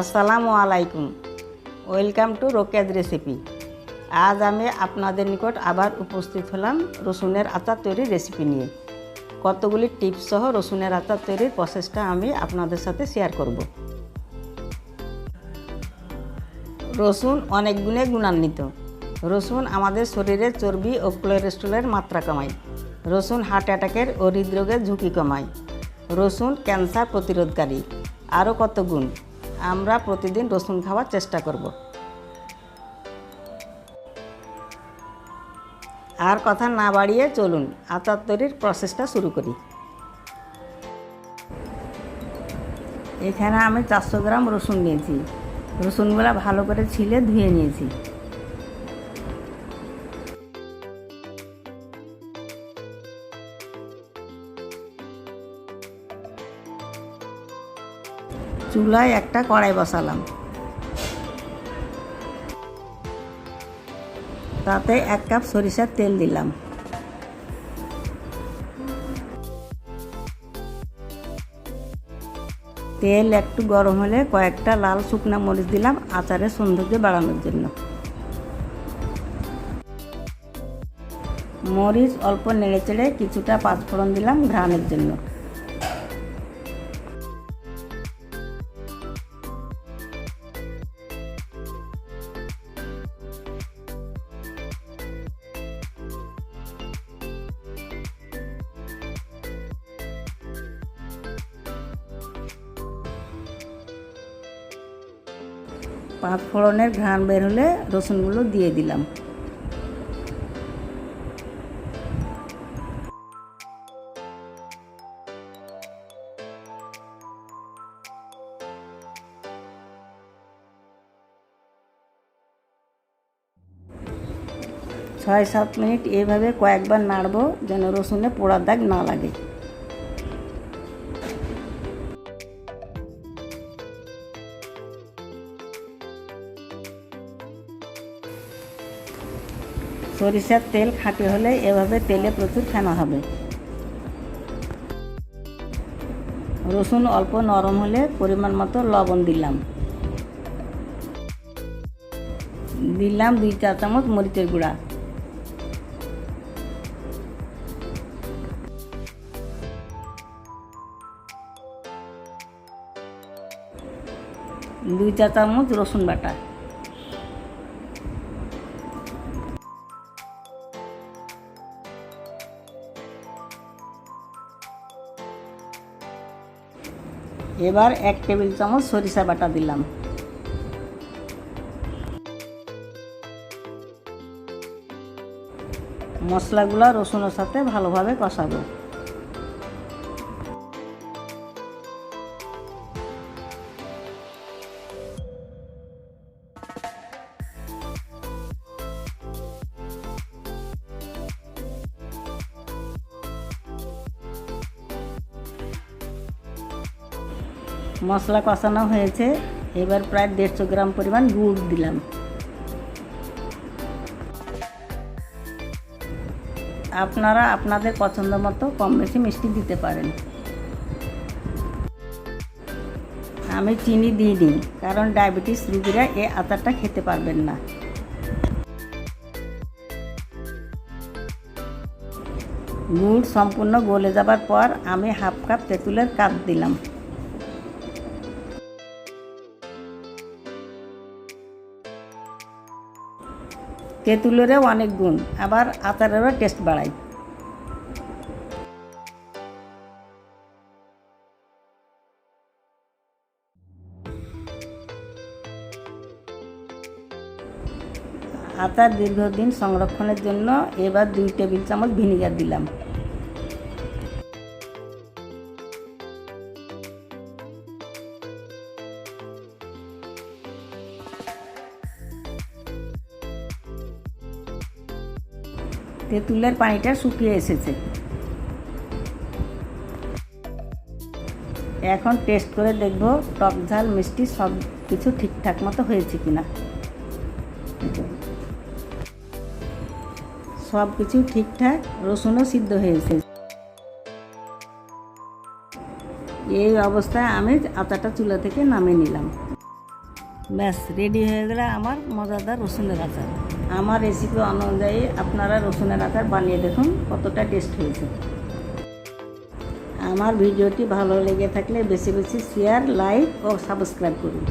আসসালামু আলাইকুম। Welcome to Rokeya's recipe. আজ আমি আপনাদের নিকট আবার উপস্থিত হলাম রসুনের আচার তৈরির রেসিপি নিয়ে। কতগুলি টিপস সহ রসুনের আচার তৈরির প্রসেসটা আমি আপনাদের সাথে শেয়ার করব। রসুন অনেক গুণে গুণান্বিত। রসুন আমাদের শরীরে চর্বি ও কোলেস্টেরলের মাত্রা কমায়। রসুন হার্ট অ্যাটাকের ও হৃদরোগের ঝুঁকি কমায়। রসুন ক্যান্সার প্রতিরোধকারী। আরও কত গুণ। আমরা প্রতিদিন রসুন খাওয়ার চেষ্টা করব। আর কথা না বাড়িয়ে চলুন আচার তৈরির প্রসেসটা শুরু করি। এখানে আমি 400 গ্রাম রসুন নিয়েছি। রসুনগুলো ভালো করে ছিলে ধুয়ে নিয়েছি। চুলায় একটা কড়াই বসালাম। তাতে 1 কাপ সরিষার তেল দিলাম। তেল একটু গরম হলে কয়েকটা লাল শুকনা মরিচ দিলাম আচারের সৌন্দর্য বাড়ানোর জন্য। মরিচ অল্প নেড়েচেড়ে কিছুটা পাঁচফোড়ন দিলাম ঘ্রাণের জন্য। পাঁচফোড়নের ঘ্রাণ বের হলে রসুনগুলো দিয়ে দিলাম। ছয় 7 মিনিট এভাবে কয়েকবার নাড়ব যেন রসুনে পোড়ার দাগ না লাগে। সরিষার তেল খাঁটি হলে এভাবে তেলে প্রচুর ফেনা হবে। রসুন অল্প নরম হলে পরিমাণ মতো লবণ দিলাম। 2 চা চামচ মরিচের গুঁড়া। দুই চা চামচ রসুন বাটা। এবার 1 টেবিল চামচ সরিষা বাটা দিলাম। মশলাগুলো রসুনের সাথে ভালোভাবে কষাবো। মশলা কষানো হয়েছে। এবার প্রায় 150 গ্রাম পরিমাণ গুড় দিলাম। আপনারা আপনাদের পছন্দ মতো কম বেশি মিষ্টি দিতে পারেন। আমি চিনি দিইনি কারণ ডায়াবেটিস রোগীরা এই আচারটা খেতে পারবেন না। গুড় সম্পূর্ণ গলে যাবার পর আমি 1/2 কাপ তেঁতুলের কাপ দিলাম। তেঁতুলেরও অনেক গুণ, আবার আচারেরও টেস্ট বাড়ায়। আচার দীর্ঘদিন সংরক্ষণের জন্য এবার 2 টেবিল চামচ ভিনেগার দিলাম। তেঁতুলের পানিটা শুকিয়ে এসেছে। এখন টেস্ট করে দেখব টক ঝাল মিষ্টি সব কিছু ঠিকঠাক মতো হয়েছে কিনা। সব কিছু ঠিকঠাক, রসুনও সিদ্ধ হয়েছে। এই অবস্থায় আমি আটাটা চুলা থেকে নামিয়ে নিলাম। ব্যাস রেডি হয়ে গেলে আমার মজাদার রসুনের আচার। আমার রেসিপি অনুযায়ী আপনারা রসুনের আচার বানিয়ে দেখুন কতটা টেস্ট হয়েছে। আমার ভিডিওটি ভালো লেগে থাকলে বেশি বেশি শেয়ার, লাইক ও সাবস্ক্রাইব করুন।